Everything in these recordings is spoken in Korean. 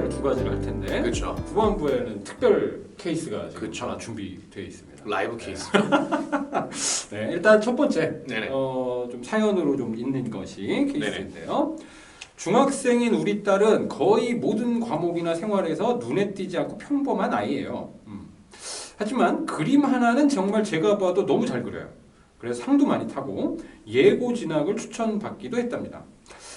후반부에는 두 가지를 할 텐데 그렇죠. 후반부에는 특별 케이스가 지금 그쵸. 하나 준비되어 있습니다. 라이브 케이스. 네, 일단 첫 번째 네네. 좀 사연으로 좀 있는 것이 케이스인데요. 중학생인 우리 딸은 거의 모든 과목이나 생활에서 눈에 띄지 않고 평범한 아이예요. 하지만 그림 하나는 정말 제가 봐도 너무 잘 그려요. 그래서 상도 많이 타고 예고 진학을 추천받기도 했답니다.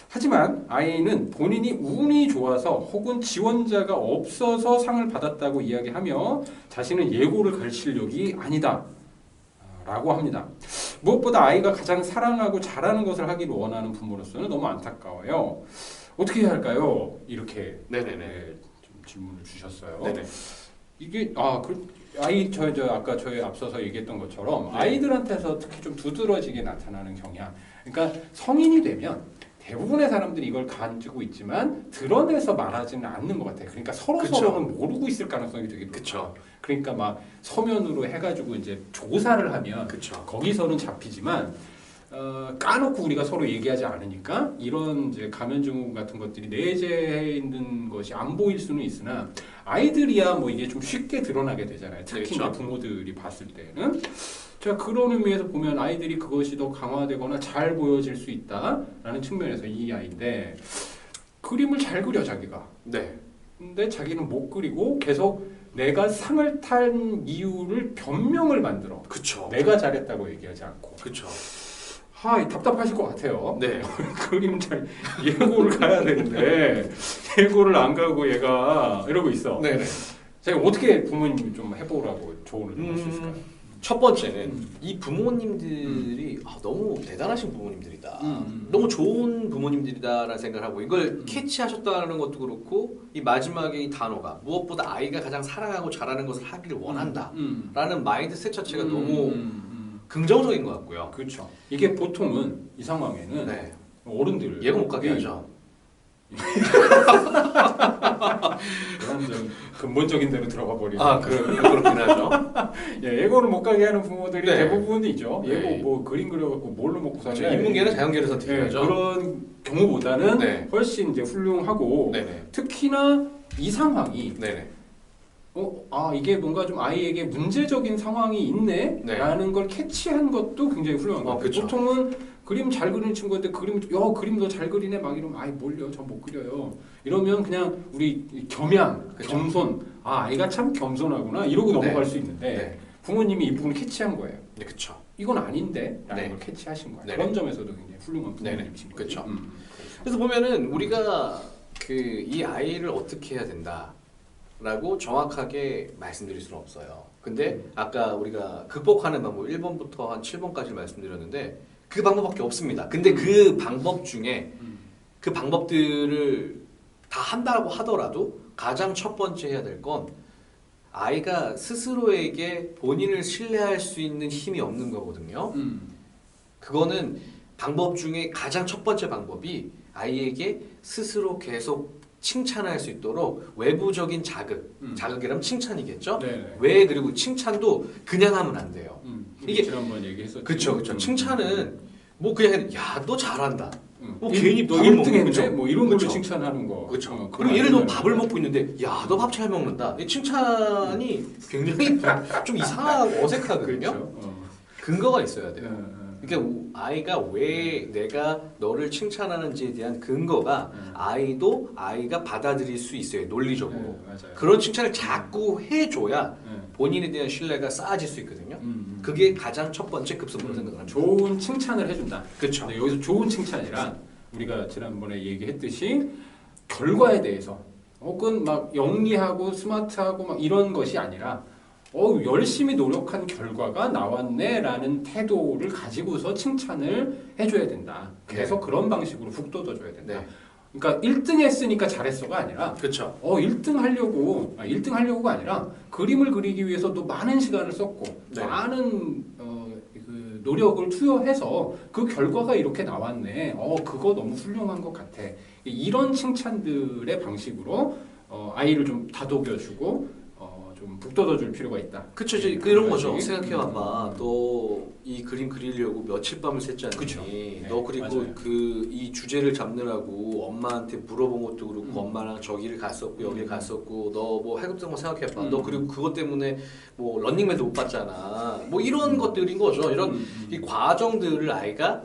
하지만 아이는 본인이 운이 좋아서 혹은 지원자가 없어서 상을 받았다고 이야기하며 자신은 예고를 갈 실력이 아니다 라고 합니다. 무엇보다 아이가 가장 사랑하고 잘하는 것을 하기를 원하는 부모로서는 너무 안타까워요. 어떻게 해야 할까요? 이렇게 좀 질문을 주셨어요. 네네. 이게 저 아까 저희 앞서서 얘기했던 것처럼 아이들한테서 특히 좀 두드러지게 나타나는 경향. 그러니까 성인이 되면 대부분의 사람들이 이걸 가지고 있지만 드러내서 말하지는 않는 것 같아요. 그러니까 서로는 모르고 있을 가능성이 되게 높죠. 그러니까 막 서면으로 해가지고 이제 조사를 하면 거기서는 잡히지만 까놓고 우리가 서로 얘기하지 않으니까 이런 이제 가면 증후 같은 것들이 내재해 있는 것이 안 보일 수는 있으나 아이들이야 뭐 이게 좀 쉽게 드러나게 되잖아요. 특히 이제 부모들이 봤을 때는. 자, 그런 의미에서 보면 아이들이 그것이 더 강화되거나 잘 보여질 수 있다라는 측면에서 이 아이인데 그림을 잘 그려 자기가. 근데 자기는 못 그리고 계속 내가 상을 탄 이유를 변명을 만들어. 내가 잘했다고 얘기하지 않고. 답답하실 것 같아요. 그림 잘 예고를 가야 되는데 예고를 안 가고 얘가 이러고 있어. 제가 어떻게 부모님이 좀 해보라고 조언을 좀 할 수 있을까요? 첫 번째는 이 부모님들이 너무 대단하신 부모님들이다. 너무 좋은 부모님들이다라는 생각을 하고 이걸 캐치하셨다는 것도 그렇고 이 마지막에 이 단어가 무엇보다 아이가 가장 사랑하고 잘하는 것을 하기를 원한다 라는 마인드셋 자체가 너무 긍정적인 것 같고요. 그렇죠. 이게 보통은 이 상황에는 어른들 예고 못 가게 하죠. 그런 좀 근본적인 데로 들어가 버리는. 그렇긴 하죠. 예고를 못 가게 하는 부모들이 대부분이죠. 예고 뭐 그림 그려갖고 뭘로 먹고 사냐. 인문계는 자연계를 선택해야죠. 그런 경우보다는 훨씬 이제 훌륭하고 특히나 이 상황이 이게 뭔가 좀 아이에게 문제적인 상황이 있네 라는 걸 캐치한 것도 굉장히 훌륭한 것 같아요. 보통은 그림 잘 그리는 친구한테 그림 너 잘 그리네 막 이러면 아이 뭘요 저 못 그려요 이러면 그냥 우리 겸손 아이가 참 겸손하구나 이러고 넘어갈 수 있는데 부모님이 이 부분을 캐치한 거예요. 이건 아닌데 라는 걸 캐치하신 거예요. 그런 점에서도 굉장히 훌륭한 부모님이신 거죠. 그래서 보면은 우리가 이 아이를 어떻게 해야 된다 라고 정확하게 말씀드릴 수는 없어요. 근데 아까 우리가 극복하는 방법 1번부터 한 7번까지 말씀드렸는데 그 방법밖에 없습니다. 근데 그 방법 중에 그 방법들을 다 한다고 하더라도 가장 첫 번째 해야 될 건 아이가 스스로에게 본인을 신뢰할 수 있는 힘이 없는 거거든요. 그거는 방법 중에 가장 첫 번째 방법이 아이에게 스스로 계속 칭찬할 수 있도록 외부적인 자극이라면 칭찬이겠죠? 그리고 칭찬도 그냥 하면 안 돼요. 이게 지난번 얘기했었죠. 그쵸. 칭찬은 뭐 그냥 야 너 잘한다. 뭐 괜히 너 1등 했네? 뭐 이런 걸로 칭찬하는 거. 그리고 예를 들어 밥을 먹고 있는데 야 너 밥 잘 먹는다. 이 칭찬이 굉장히 좀 이상하고 어색하거든요. 근거가 있어야 돼요. 그러니까 아이가 왜 내가 너를 칭찬하는지에 대한 근거가 아이가 받아들일 수 있어요. 논리적으로. 그런 칭찬을 자꾸 해줘야 본인에 대한 신뢰가 쌓아질 수 있거든요. 그게 가장 첫 번째 급선무로 생각합니다. 좋은 칭찬을 해준다. 그렇죠. 여기서 좋은 칭찬이란 우리가 지난번에 얘기했듯이 결과에 대해서 혹은 막 영리하고 스마트하고 막 이런 것이 아니라 열심히 노력한 결과가 나왔네라는 태도를 가지고서 칭찬을 해줘야 된다. 계속 그런 방식으로 훅 돋아줘야 된다. 그러니까 1등 했으니까 잘했어가 아니라 1등 하려고가 아니라 그림을 그리기 위해서 또 많은 시간을 썼고 많은 그 노력을 투여해서 그 결과가 이렇게 나왔네. 그거 너무 훌륭한 것 같아. 이런 칭찬들의 방식으로 아이를 좀 다독여주고 좀 북돋아줄 필요가 있다. 그쵸, 이제 그런 거죠. 가지. 생각해봐봐. 너 이 그림 그리려고 며칠 밤을 샜지 않니? 그쵸. 네, 너 그리고 맞아요. 그 이 주제를 잡느라고 엄마한테 물어본 것도 그렇고 음. 엄마랑 저기를 갔었고 여기를 갔었고 너 뭐 해급정보 생각해봐. 음. 너 그리고 그것 때문에 뭐 런닝맨도 못 봤잖아. 뭐 이런 것들인 거죠. 이런 이 과정들을 아이가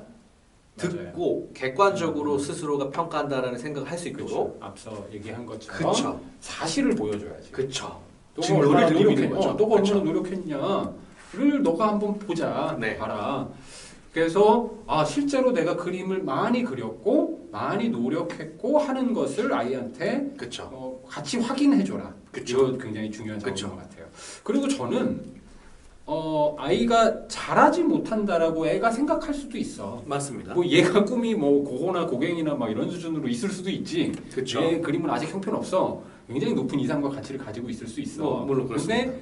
듣고 객관적으로 스스로가 평가한다라는 생각을 할 수 있도록. 그렇죠. 앞서 얘기한 것처럼 그쵸. 사실을 보여줘야지. 그쵸. 너가 증거를 얼마나 들이미는 노력했냐? 거죠. 너가 그쵸. 얼마나 노력했냐를 너가 한번 보자. 네. 봐라. 그래서 실제로 내가 그림을 많이 그렸고 많이 노력했고 하는 것을 아이한테 그쵸. 같이 확인해줘라. 그쵸. 이거 굉장히 중요한 점인 그쵸. 것 같아요. 그리고 저는 아이가 잘하지 못한다라고 애가 생각할 수도 있어. 맞습니다. 뭐 얘가 꿈이 뭐 고고나 고갱이나 막 이런 수준으로 있을 수도 있지. 그쵸. 내 그림은 아직 형편없어. 굉장히 높은 이상과 가치를 가지고 있을 수 있어. 물론 그렇습니다. 근데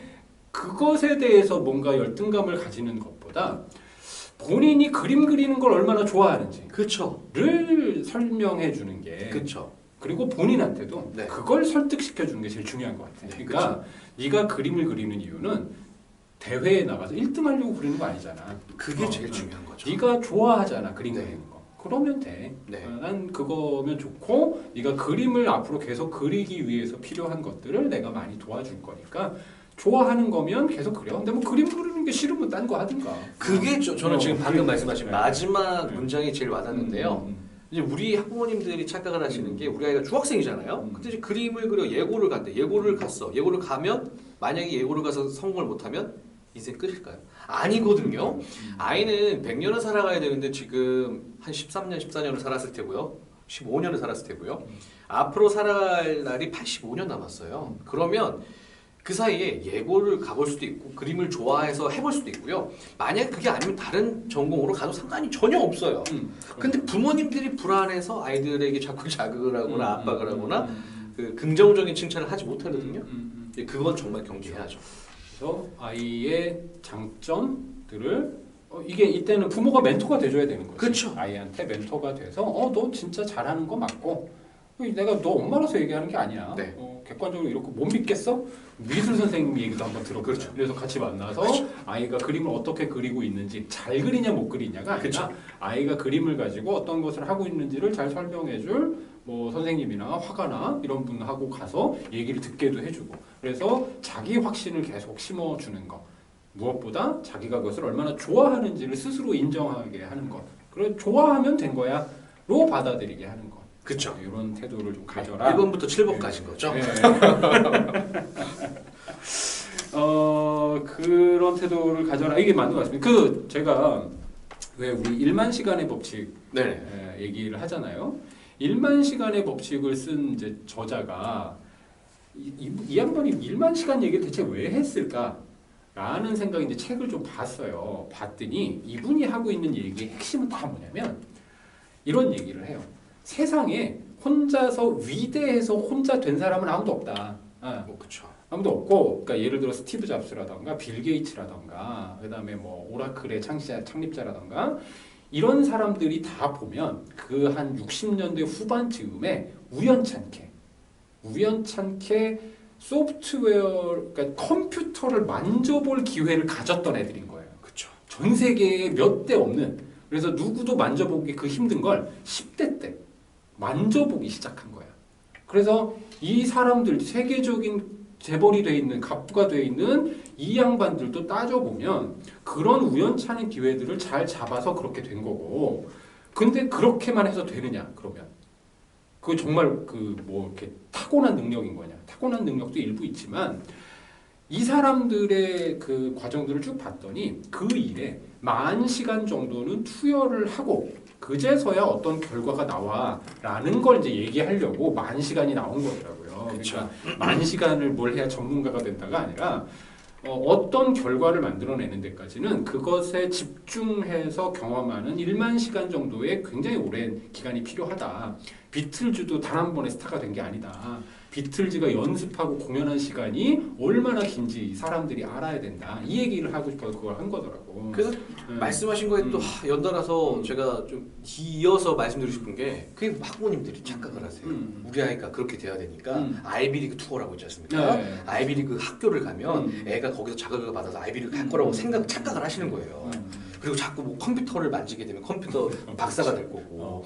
그것에 대해서 뭔가 열등감을 가지는 것보다 본인이 그림 그리는 걸 얼마나 좋아하는지를 그쵸. 설명해 주는 게 그쵸. 그리고 본인한테도 네. 그걸 설득시켜 주는 게 제일 중요한 것 같아. 네, 그러니까 네가 그림을 그리는 이유는 대회에 나가서 1등 하려고 그리는 거 아니잖아. 그게 제일 중요한 거죠. 네가 좋아하잖아 그림 네. 그리는 거. 그러면 돼. 네. 난 그거면 좋고 네가 그림을 앞으로 계속 그리기 위해서 필요한 것들을 내가 많이 도와줄 거니까 좋아하는 거면 계속 그려. 근데 뭐 그림 그리는 게 싫으면 딴 거 하든가. 그게 저는 지금 방금 말씀하신 네. 마지막 네. 문장이 제일 와닿는데요. 이제 우리 학부모님들이 착각을 하시는 게 우리 아이가 중학생이잖아요. 근데 이제 그림을 그려 예고를 간대. 예고를 갔어. 예고를 가면 만약에 예고를 가서 성공을 못하면 인생 끝일까요? 아니거든요. 아이는 100년을 살아가야 되는데 지금 한 13년, 14년을 살았을 테고요. 15년을 살았을 테고요. 앞으로 살아갈 날이 85년 남았어요. 그러면 그 사이에 예고를 가볼 수도 있고 그림을 좋아해서 해볼 수도 있고요. 만약에 그게 아니면 다른 전공으로 가도 상관이 전혀 없어요. 근데 부모님들이 불안해서 아이들에게 자꾸 자극을 하거나 압박을 하거나 그 긍정적인 칭찬을 하지 못하거든요. 그건 정말 경계해야죠. 그래서 아이의 장점들을 이게 이때는 부모가 멘토가 돼줘야 되는 거지. 그쵸. 아이한테 멘토가 돼서 너 진짜 잘하는 거 맞고 내가 너 엄마라서 얘기하는 게 아니야. 네. 객관적으로 이렇게 못 믿겠어? 미술 선생님 얘기도 한번 들어보자. 그렇죠. 그래서 같이 만나서 그렇죠. 아이가 그림을 어떻게 그리고 있는지 잘 그리냐 못 그리냐가 아니라 그렇죠. 아이가 그림을 가지고 어떤 것을 하고 있는지를 잘 설명해줄 뭐 선생님이나 화가나 이런 분하고 가서 얘기를 듣게도 해주고 그래서 자기 확신을 계속 심어주는 것 무엇보다 자기가 그것을 얼마나 좋아하는지를 스스로 인정하게 하는 것 그래 좋아하면 된 거야 로 받아들이게 하는 것 그쵸. 이런 태도를 좀 가져라 1번부터 7번까지인 거죠. 네. 그런 태도를 가져라 이게 맞는 것 같습니다. 제가 왜 우리 1만 시간의 법칙 네. 얘기를 하잖아요. 1만 시간의 법칙을 쓴 이제 저자가 이 양반이 1만 시간 얘기를 대체 왜 했을까? 라는 생각에 이제 책을 좀 봤어요. 봤더니 이분이 하고 있는 얘기의 핵심은 다 뭐냐면 이런 얘기를 해요. 세상에 혼자서 위대해서 혼자 된 사람은 아무도 없다. 그쵸. 아무도 없고, 그러니까 예를 들어 스티브 잡스라던가 빌 게이츠라던가, 그다음에 뭐 오라클의 창립자라던가 이런 사람들이 다 보면 그 한 60년대 후반 즈음에 우연찮게 소프트웨어, 그러니까 컴퓨터를 만져볼 기회를 가졌던 애들인 거예요. 그쵸. 전 세계에 몇 대 없는. 그래서 누구도 만져보기 그 힘든 걸 10대 때 만져보기 시작한 거야. 그래서 이 사람들 세계적인 재벌이 돼 있는 갑부가 돼 있는 이 양반들도 따져보면 그런 우연찮은 기회들을 잘 잡아서 그렇게 된 거고 근데 그렇게만 해서 되느냐 그러면 그거 정말 뭐 이렇게 타고난 능력인 거냐 타고난 능력도 일부 있지만 이 사람들의 그 과정들을 쭉 봤더니 그 일에 10,000시간 정도는 투여를 하고 그제서야 어떤 결과가 나와라는 걸 이제 얘기하려고 10,000시간이 나온 거더라고요. 그쵸. 그러니까 10,000시간을 뭘 해야 전문가가 된다가 아니라 어떤 결과를 만들어내는 데까지는 그것에 집중해서 경험하는 1만 시간 정도의 굉장히 오랜 기간이 필요하다. 비틀즈도 단 한 번에 스타가 된 게 아니다. 비틀즈가 연습하고 공연한 시간이 얼마나 긴지 사람들이 알아야 된다. 이 얘기를 하고 싶어서 그걸 한 거더라고. 그래서 말씀하신 거에 또 연달아서 제가 좀 이어서 말씀드리고 싶은 게 그게 학부모님들이 착각을 하세요. 우리 아이가 그렇게 돼야 되니까 아이비리그 투어라고 있지 않습니까? 네. 아이비리그 학교를 가면 애가 거기서 자극을 받아서 아이비리그 갈 거라고 착각을 하시는 거예요. 그리고 자꾸 뭐 컴퓨터를 만지게 되면 컴퓨터 박사가 될 거고.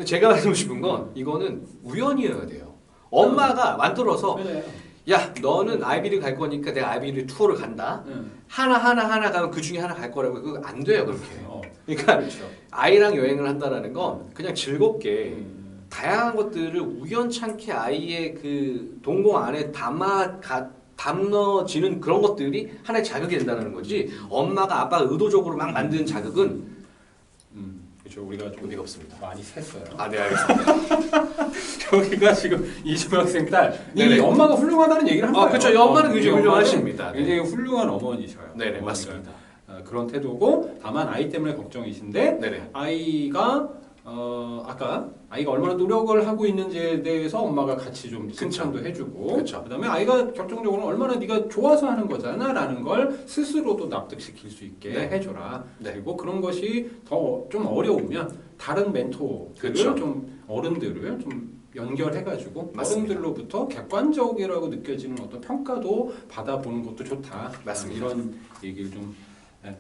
제가 말씀드리고 싶은 건 이거는 우연이어야 돼요. 엄마가 만들어서 그래. 야 너는 아이비리그 갈 거니까 내가 아이비리그 투어를 간다. 하나 가면 그 중에 하나 갈 거라고. 그거 안 돼요 그렇게. 그러니까 그렇죠. 아이랑 여행을 한다라는 건 그냥 즐겁게 다양한 것들을 우연찮게 아이의 그 동공 안에 담너지는 그런 것들이 하나의 자극이 된다는 거지. 엄마가 아빠가 의도적으로 막 만든 자극은 그렇죠. 우리가 좀 의미가 없습니다. 많이 샜어요. 아, 네, 알겠습니다. 저기가 지금 이주명 학생 딸이 네네. 엄마가 훌륭하다는 얘기를 한 거예요. 그렇죠. 엄마는 굉장히 우리 훌륭하십니다. 엄마는 굉장히 훌륭한 어머니셔요. 네네, 어머니가. 맞습니다. 그런 태도고 다만 아이 때문에 걱정이신데 네네. 아이가 아까 아이가 얼마나 노력을 하고 있는지에 대해서 엄마가 같이 좀 칭찬도 해주고 그쵸. 그다음에 아이가 결정적으로 얼마나 네가 좋아서 하는 거잖아라는 걸 스스로도 납득시킬 수 있게 네. 해줘라. 네. 그리고 그런 것이 더 좀 어려우면 다른 멘토들을 그쵸. 좀 어른들을 좀 연결해가지고 맞습니다. 어른들로부터 객관적이라고 느껴지는 어떤 평가도 받아보는 것도 좋다. 맞습니다. 이런 얘기를 좀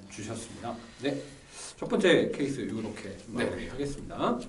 주셨습니다. 네, 첫 번째 케이스 이렇게 네. 마무리하겠습니다.